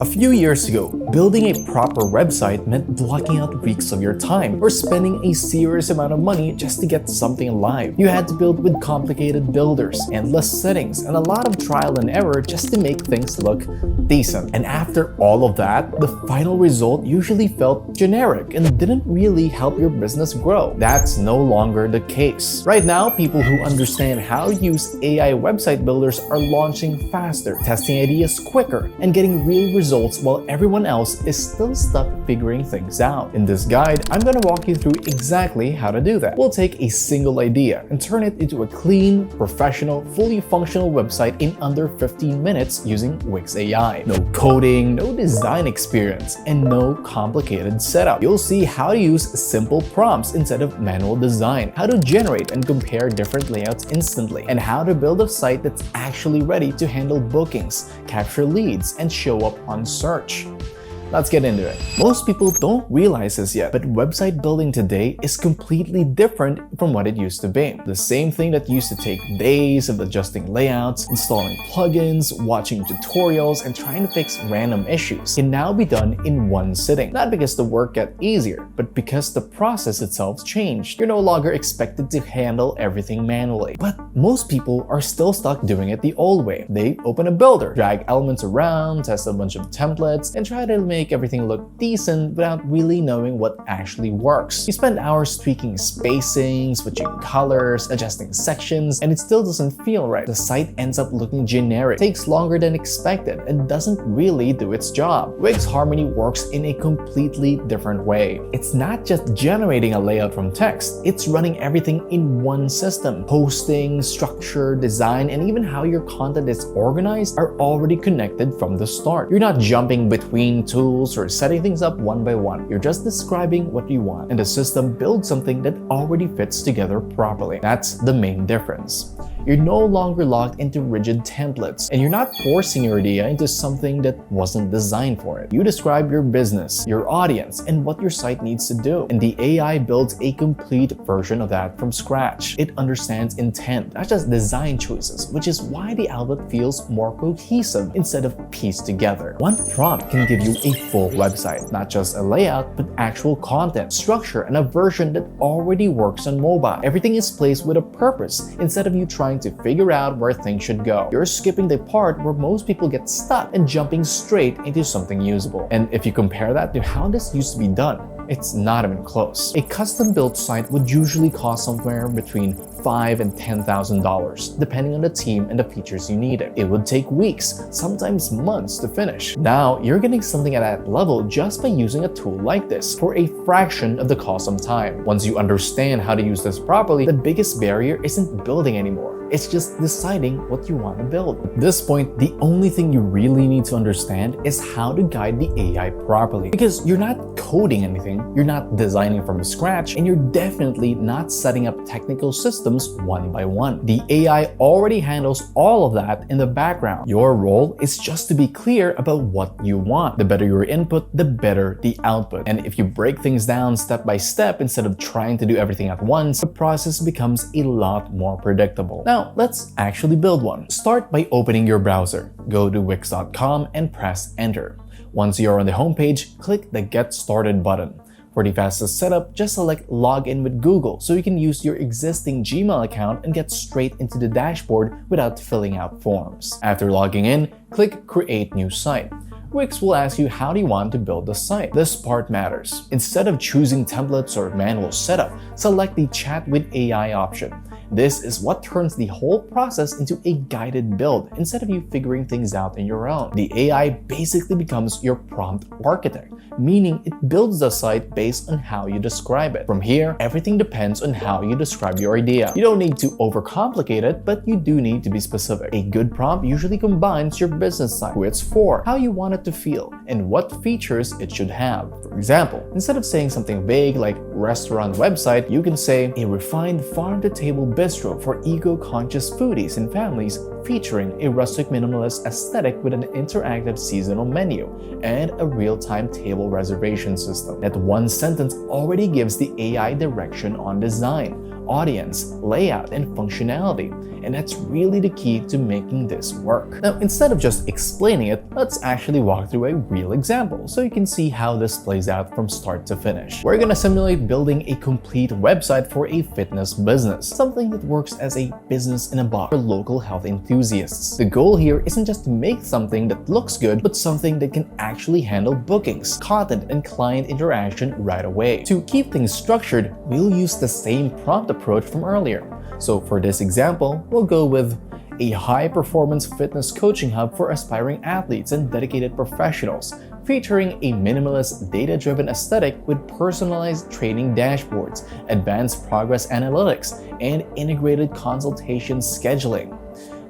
A few years ago, building a proper website meant blocking out weeks of your time or spending a serious amount of money just to get something live. You had to build with complicated builders, endless settings, and a lot of trial and error just to make things look decent. And after all of that, the final result usually felt generic and didn't really help your business grow. That's no longer the case. Right now, people who understand how to use AI website builders are launching faster, testing ideas quicker, and getting real results while everyone else is still stuck figuring things out. In this guide, I'm going to walk you through exactly how to do that. We'll take a single idea and turn it into a clean, professional, fully functional website in under 15 minutes using Wix AI. No coding, no design experience, and no complicated setup. You'll see how to use simple prompts instead of manual design, how to generate and compare different layouts instantly, and how to build a site that's actually ready to handle bookings, capture leads, and show up on search. Let's get into it. Most people don't realize this yet, but website building today is completely different from what it used to be. The same thing that used to take days of adjusting layouts, installing plugins, watching tutorials, and trying to fix random issues can now be done in one sitting. Not because the work got easier, but because the process itself changed. You're no longer expected to handle everything manually. But most people are still stuck doing it the old way. They open a builder, drag elements around, test a bunch of templates, and try to make everything look decent without really knowing what actually works. You spend hours tweaking spacing, switching colors, adjusting sections, and it still doesn't feel right. The site ends up looking generic, takes longer than expected, and doesn't really do its job. Wix Harmony works in a completely different way. It's not just generating a layout from text, it's running everything in one system. Posting, structure, design, and even how your content is organized are already connected from the start. You're not jumping between tools or setting things up one by one. You're just describing what you want, and the system builds something that already fits together properly. That's the main difference. You're no longer locked into rigid templates, and you're not forcing your idea into something that wasn't designed for it. You describe your business, your audience, and what your site needs to do, and the AI builds a complete version of that from scratch. It understands intent, not just design choices, which is why the output feels more cohesive instead of pieced together. One prompt can give you a full website, not just a layout, but actual content, structure, and a version that already works on mobile. Everything is placed with a purpose instead of you trying to figure out where things should go. You're skipping the part where most people get stuck and jumping straight into something usable. And if you compare that to how this used to be done, it's not even close. A custom-built site would usually cost somewhere between $5,000 and $10,000, depending on the team and the features you needed. It would take weeks, sometimes months to finish. Now, you're getting something at that level just by using a tool like this for a fraction of the cost of time. Once you understand how to use this properly, the biggest barrier isn't building anymore. It's just deciding what you want to build. At this point, the only thing you really need to understand is how to guide the AI properly. Because you're not coding anything, you're not designing from scratch, and you're definitely not setting up technical systems one by one. The AI already handles all of that in the background. Your role is just to be clear about what you want. The better your input, the better the output. And if you break things down step by step instead of trying to do everything at once, the process becomes a lot more predictable. Now, let's actually build one. Start by opening your browser. Go to wix.com and press enter. Once you're on the homepage, click the Get Started button. For the fastest setup, just select Login with Google so you can use your existing Gmail account and get straight into the dashboard without filling out forms. After logging in, click Create New Site. Wix will ask you how do you want to build the site. This part matters. Instead of choosing templates or manual setup, select the Chat with AI option. This is what turns the whole process into a guided build instead of you figuring things out on your own. The AI basically becomes your prompt architect, meaning it builds the site based on how you describe it. From here, everything depends on how you describe your idea. You don't need to overcomplicate it, but you do need to be specific. A good prompt usually combines your business site, who it's for, how you want it to feel, and what features it should have. For example, instead of saying something vague like restaurant website, you can say a refined farm-to-table bistro for eco-conscious foodies and families featuring a rustic minimalist aesthetic with an interactive seasonal menu and a real-time table reservation system. That one sentence already gives the AI direction on design, audience, layout, and functionality. And that's really the key to making this work. Now, instead of just explaining it, let's actually walk through a real example so you can see how this plays out from start to finish. We're gonna simulate building a complete website for a fitness business, something that works as a business in a box for local health enthusiasts. The goal here isn't just to make something that looks good, but something that can actually handle bookings, content, and client interaction right away. To keep things structured, we'll use the same prompt approach from earlier. So for this example, we'll go with a high-performance fitness coaching hub for aspiring athletes and dedicated professionals, featuring a minimalist, data-driven aesthetic with personalized training dashboards, advanced progress analytics, and integrated consultation scheduling.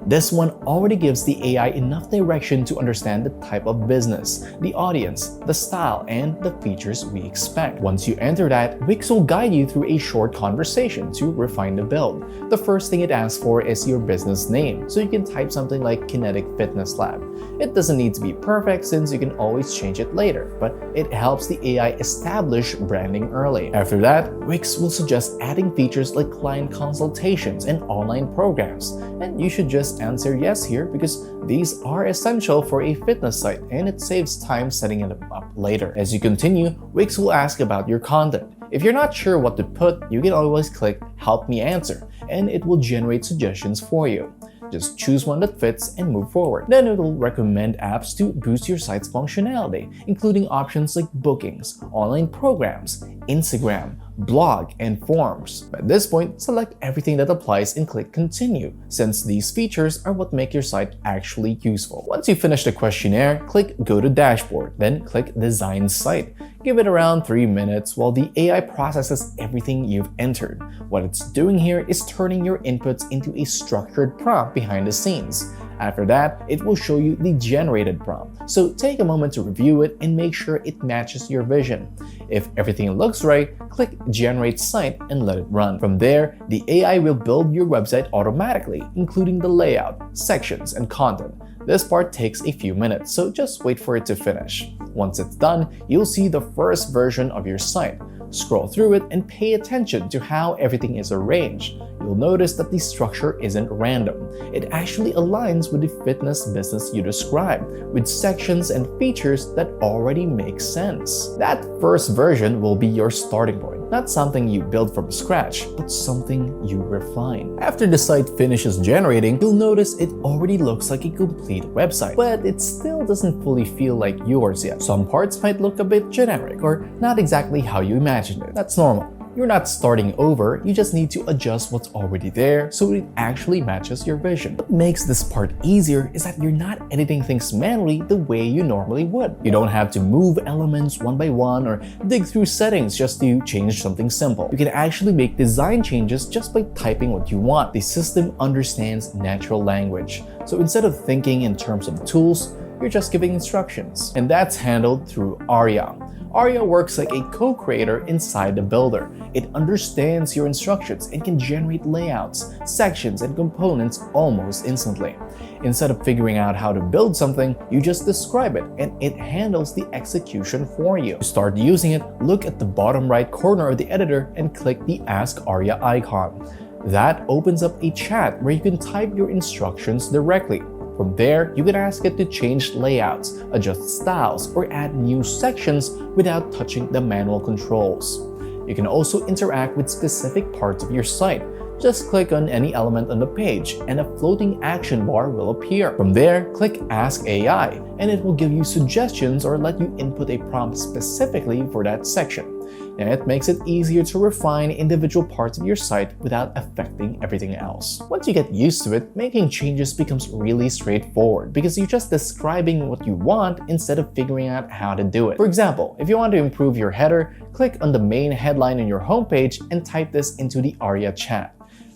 This one already gives the AI enough direction to understand the type of business, the audience, the style, and the features we expect. Once you enter that, Wix will guide you through a short conversation to refine the build. The first thing it asks for is your business name, so you can type something like Kinetic Fitness Lab. It doesn't need to be perfect since you can always change it later, but it helps the AI establish branding early. After that, Wix will suggest adding features like client consultations and online programs, and you should just answer yes here because these are essential for a fitness site and it saves time setting it up later. As you continue, Wix will ask about your content. If you're not sure what to put, you can always click Help Me Answer and it will generate suggestions for you. Just choose one that fits and move forward. Then it will recommend apps to boost your site's functionality, including options like bookings, online programs, Instagram, blog, and forms. At this point, select everything that applies and click Continue, since these features are what make your site actually useful. Once you finish the questionnaire, click Go to Dashboard, then click Design Site. Give it around 3 minutes while the AI processes everything you've entered. What it's doing here is turning your inputs into a structured prompt behind the scenes. After that, it will show you the generated prompt. So take a moment to review it and make sure it matches your vision. If everything looks right, click Generate Site and let it run. From there, the AI will build your website automatically, including the layout, sections, and content. This part takes a few minutes, so just wait for it to finish. Once it's done, you'll see the first version of your site. Scroll through it and pay attention to how everything is arranged. You'll notice that the structure isn't random. It actually aligns with the fitness business you described, with sections and features that already make sense. That first version will be your starting point, not something you build from scratch, but something you refine. After the site finishes generating, you'll notice it already looks like a complete website, but it still doesn't fully feel like yours yet. Some parts might look a bit generic or not exactly how you imagined it. That's normal. You're not starting over, you just need to adjust what's already there so it actually matches your vision. What makes this part easier is that you're not editing things manually the way you normally would. You don't have to move elements one by one or dig through settings just to change something simple. You can actually make design changes just by typing what you want. The system understands natural language, so instead of thinking in terms of tools, you're just giving instructions. And that's handled through Arya. Arya works like a co-creator inside the builder. It understands your instructions and can generate layouts, sections, and components almost instantly. Instead of figuring out how to build something, you just describe it and it handles the execution for you. To start using it, look at the bottom right corner of the editor and click the Ask Arya icon. That opens up a chat where you can type your instructions directly. From there, you can ask it to change layouts, adjust styles, or add new sections without touching the manual controls. You can also interact with specific parts of your site. Just click on any element on the page and a floating action bar will appear. From there, click Ask AI and it will give you suggestions or let you input a prompt specifically for that section. And it makes it easier to refine individual parts of your site without affecting everything else. Once you get used to it, making changes becomes really straightforward because you're just describing what you want instead of figuring out how to do it. For example, if you want to improve your header, click on the main headline on your homepage and type this into the Arya chat.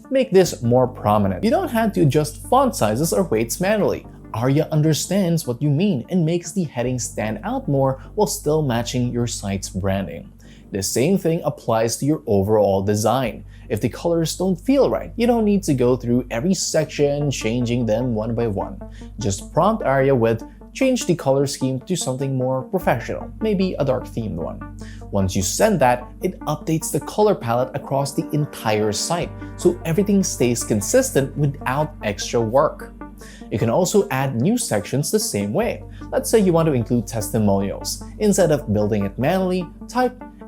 Make this more prominent. You don't have to adjust font sizes or weights manually. Arya understands what you mean and makes the heading stand out more while still matching your site's branding. The same thing applies to your overall design. If the colors don't feel right, you don't need to go through every section, changing them one by one. Just prompt Arya with change the color scheme to something more professional, maybe a dark themed one. Once you send that, it updates the color palette across the entire site, so everything stays consistent without extra work. You can also add new sections the same way. Let's say you want to include testimonials. Instead of building it manually,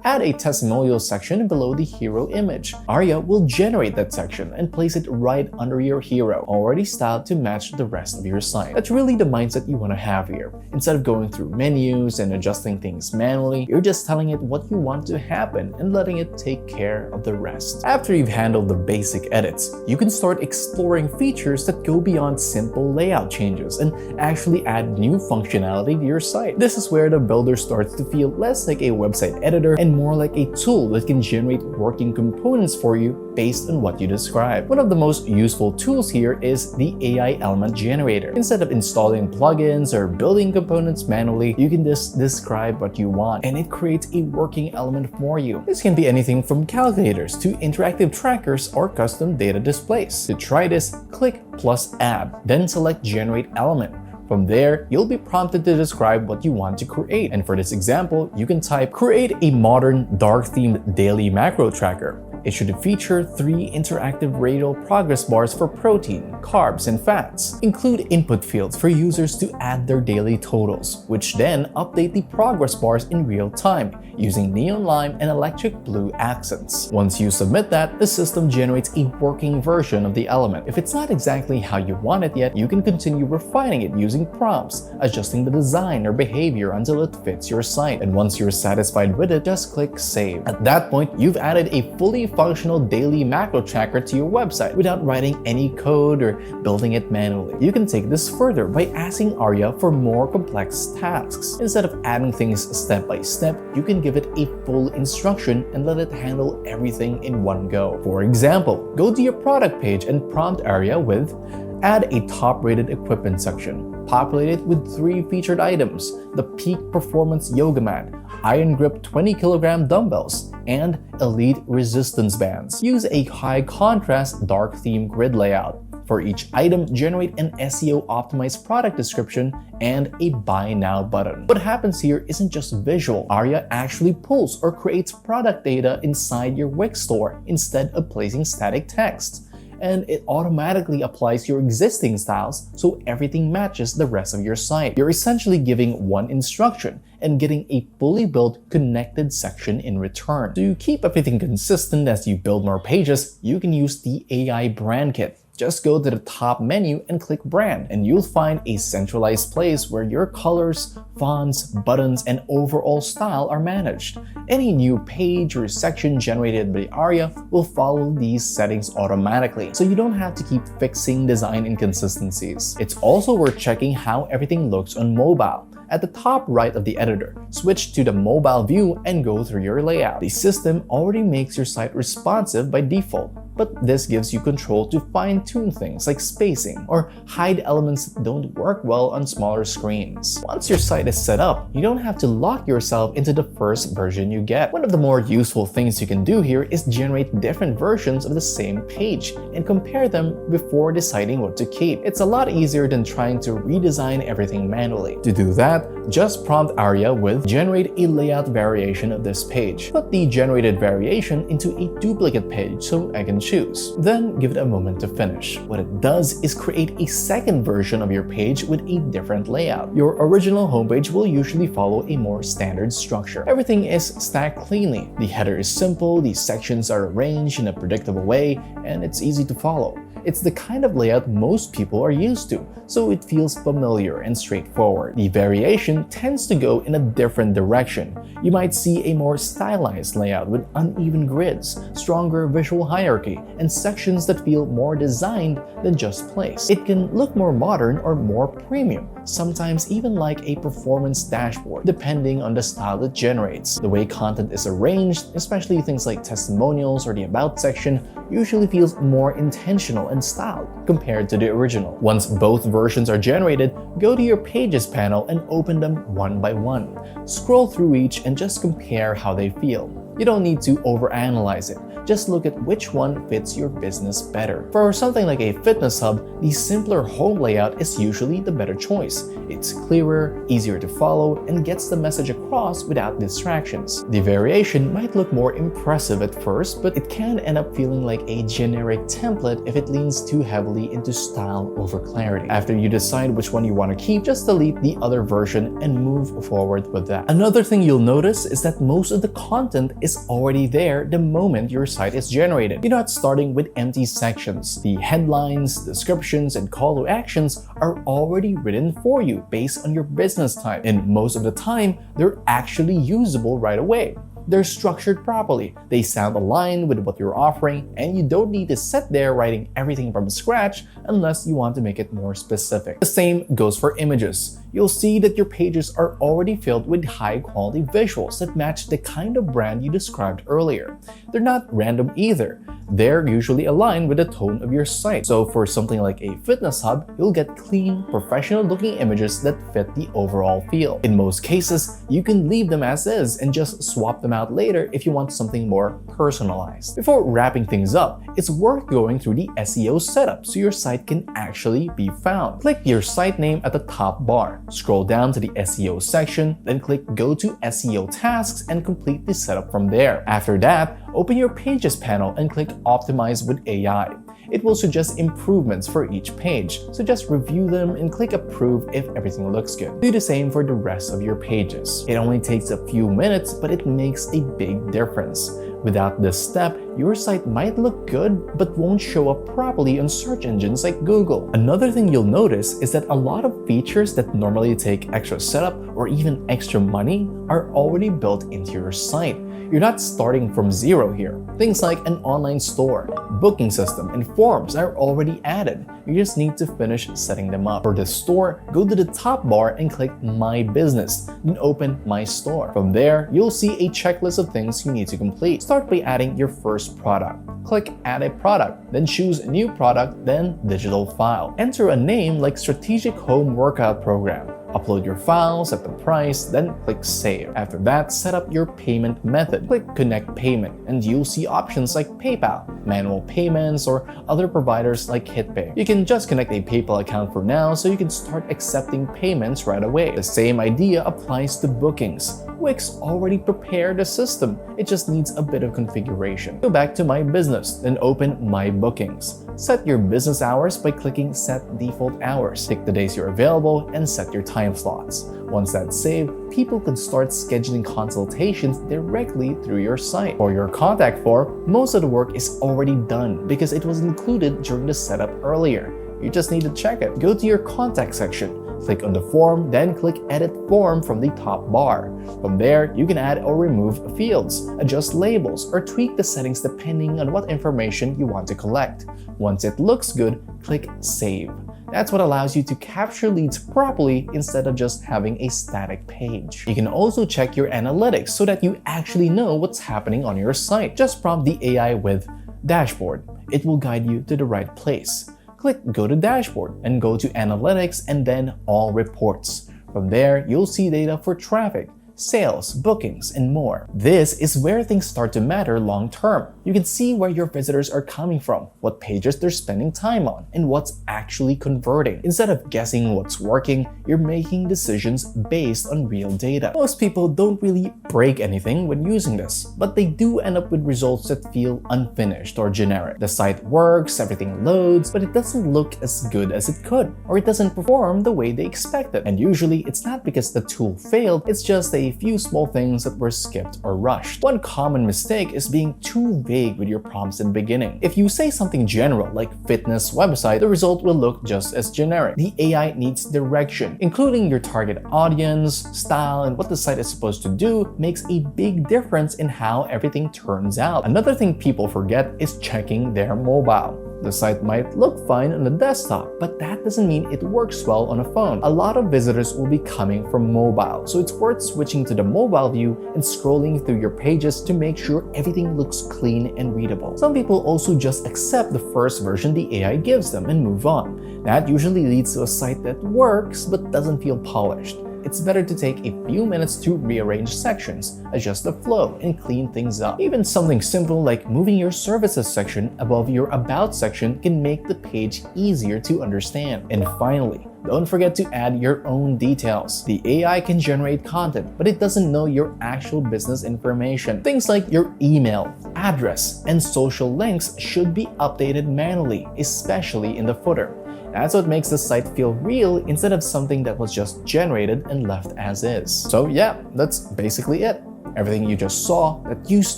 add a testimonial section below the hero image. Arya will generate that section and place it right under your hero, already styled to match the rest of your site. That's really the mindset you want to have here. Instead of going through menus and adjusting things manually, you're just telling it what you want to happen and letting it take care of the rest. After you've handled the basic edits, you can start exploring features that go beyond simple layout changes and actually add new functionality to your site. This is where the builder starts to feel less like a website editor and more like a tool that can generate working components for you based on what you describe. One of the most useful tools here is the AI element generator. Instead of installing plugins or building components manually, you can just describe what you want and it creates a working element for you. This can be anything from calculators to interactive trackers or custom data displays. To try this, click plus add, then select generate element. From there, you'll be prompted to describe what you want to create. And for this example, you can type, create a modern dark-themed daily macro tracker. It should feature 3 interactive radial progress bars for protein, carbs, and fats. Include input fields for users to add their daily totals, which then update the progress bars in real time using neon lime and electric blue accents. Once you submit that, the system generates a working version of the element. If it's not exactly how you want it yet, you can continue refining it using prompts, adjusting the design or behavior until it fits your site. And once you're satisfied with it, just click save. At that point, you've added a fully functional daily macro tracker to your website without writing any code or building it manually. You can take this further by asking Arya for more complex tasks. Instead of adding things step by step, you can give it a full instruction and let it handle everything in one go. For example, go to your product page and prompt Arya with add a top-rated equipment section. Populate it with 3 featured items: the Peak Performance Yoga Mat, Iron Grip 20kg dumbbells, and Elite Resistance Bands. Use a high-contrast dark theme grid layout. For each item, generate an SEO optimized product description and a buy now button. What happens here isn't just visual. Arya actually pulls or creates product data inside your Wix store instead of placing static text. And it automatically applies your existing styles so everything matches the rest of your site. You're essentially giving one instruction and getting a fully built connected section in return. To keep everything consistent as you build more pages, you can use the AI brand kit. Just go to the top menu and click brand, and you'll find a centralized place where your colors, fonts, buttons, and overall style are managed. Any new page or section generated by Arya will follow these settings automatically, so you don't have to keep fixing design inconsistencies. It's also worth checking how everything looks on mobile. At the top right of the editor, switch to the mobile view and go through your layout. The system already makes your site responsive by default, but this gives you control to fine-tune things like spacing or hide elements that don't work well on smaller screens. Once your site is set up, you don't have to lock yourself into the first version you get. One of the more useful things you can do here is generate different versions of the same page and compare them before deciding what to keep. It's a lot easier than trying to redesign everything manually. To do that, just prompt Arya with generate a layout variation of this page. Put the generated variation into a duplicate page so I can choose. Then give it a moment to finish. What it does is create a second version of your page with a different layout. Your original homepage will usually follow a more standard structure. Everything is stacked cleanly. The header is simple, the sections are arranged in a predictable way, and it's easy to follow. It's the kind of layout most people are used to, so it feels familiar and straightforward. The variation tends to go in a different direction. You might see a more stylized layout with uneven grids, stronger visual hierarchy, and sections that feel more designed than just placed. It can look more modern or more premium, sometimes even like a performance dashboard, depending on the style it generates. The way content is arranged, especially things like testimonials or the About section, usually feels more intentional and styled compared to the original. Once both versions are generated, go to your Pages panel and open them one by one. Scroll through each and just compare how they feel. You don't need to overanalyze it. Just look at which one fits your business better. For something like a fitness hub, the simpler home layout is usually the better choice. It's clearer, easier to follow, and gets the message across without distractions. The variation might look more impressive at first, but it can end up feeling like a generic template if it leans too heavily into style over clarity. After you decide which one you want to keep, just delete the other version and move forward with that. Another thing you'll notice is that most of the content is already there the moment your site is generated. You're not starting with empty sections. The headlines, descriptions, and call to actions are already written for you based on your business type, and most of the time, they're actually usable right away. They're structured properly, they sound aligned with what you're offering, and you don't need to sit there writing everything from scratch unless you want to make it more specific. The same goes for images. You'll see that your pages are already filled with high-quality visuals that match the kind of brand you described earlier. They're not random either. They're usually aligned with the tone of your site. So for something like a fitness hub, you'll get clean, professional-looking images that fit the overall feel. In most cases, you can leave them as is and just swap them out later if you want something more personalized. Before wrapping things up, it's worth going through the SEO setup so your site can actually be found. Click your site name at the top bar. Scroll down to the SEO section, then click Go to SEO Tasks and complete the setup from there. After that, open your Pages panel and click Optimize with AI. It will suggest improvements for each page, so just review them and click Approve if everything looks good. Do the same for the rest of your pages. It only takes a few minutes, but it makes a big difference. Without this step, your site might look good but won't show up properly on search engines like Google. Another thing you'll notice is that a lot of features that normally take extra setup or even extra money are already built into your site. You're not starting from zero here. Things like an online store, booking system, and forms are already added. You just need to finish setting them up. For the store, go to the top bar and click My Business, then open My Store. From there, you'll see a checklist of things you need to complete. Start by adding your first product. Click Add a Product, then choose New Product, then Digital File. Enter a name like Strategic Home Workout Program. Upload your file, set the price, then click Save. After that, set up your payment method. Click Connect Payment, and you'll see options like PayPal, manual payments, or other providers like HitPay. You can just connect a PayPal account for now so you can start accepting payments right away. The same idea applies to bookings. Wix already prepared the system. It just needs a bit of configuration. Go back to My Business, then open My Bookings. Set your business hours by clicking Set Default Hours. Pick the days you're available and set your time slots. Once that's saved, people can start scheduling consultations directly through your site. For your contact form, most of the work is already done because it was included during the setup earlier. You just need to check it. Go to your contact section. Click on the form, then click Edit Form from the top bar. From there, you can add or remove fields, adjust labels, or tweak the settings depending on what information you want to collect. Once it looks good, click Save. That's what allows you to capture leads properly instead of just having a static page. You can also check your analytics so that you actually know what's happening on your site. Just prompt the AI with Dashboard. It will guide you to the right place. Click Go to Dashboard and go to Analytics and then All Reports. From there, you'll see data for traffic, sales, bookings, and more. This is where things start to matter long term. You can see where your visitors are coming from, what pages they're spending time on, and what's actually converting. Instead of guessing what's working, you're making decisions based on real data. Most people don't really break anything when using this, but they do end up with results that feel unfinished or generic. The site works, everything loads, but it doesn't look as good as it could, or it doesn't perform the way they expected. And usually, it's not because the tool failed, it's just a few small things that were skipped or rushed. One common mistake is being too vague with your prompts in the beginning. If you say something general like fitness website, the result will look just as generic. The AI needs direction, including your target audience, style, and what the site is supposed to do makes a big difference in how everything turns out. Another thing people forget is checking their mobile. The site might look fine on the desktop, but that doesn't mean it works well on a phone. A lot of visitors will be coming from mobile, so it's worth switching to the mobile view and scrolling through your pages to make sure everything looks clean and readable. Some people also just accept the first version the AI gives them and move on. That usually leads to a site that works but doesn't feel polished. it's better to take a few minutes to rearrange sections, adjust the flow, and clean things up. Even something simple like moving your services section above your about section can make the page easier to understand. And finally, don't forget to add your own details. The AI can generate content, but it doesn't know your actual business information. Things like your email, address, and social links should be updated manually, especially in the footer. That's what makes the site feel real instead of something that was just generated and left as is. So yeah, that's basically it. Everything you just saw that used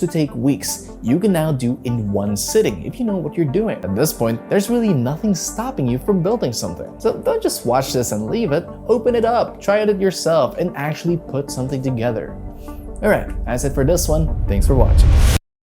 to take weeks, you can now do in one sitting if you know what you're doing. At this point, there's really nothing stopping you from building something. So don't just watch this and leave it. Open it up, try it yourself, and actually put something together. Alright, that's it for this one. Thanks for watching.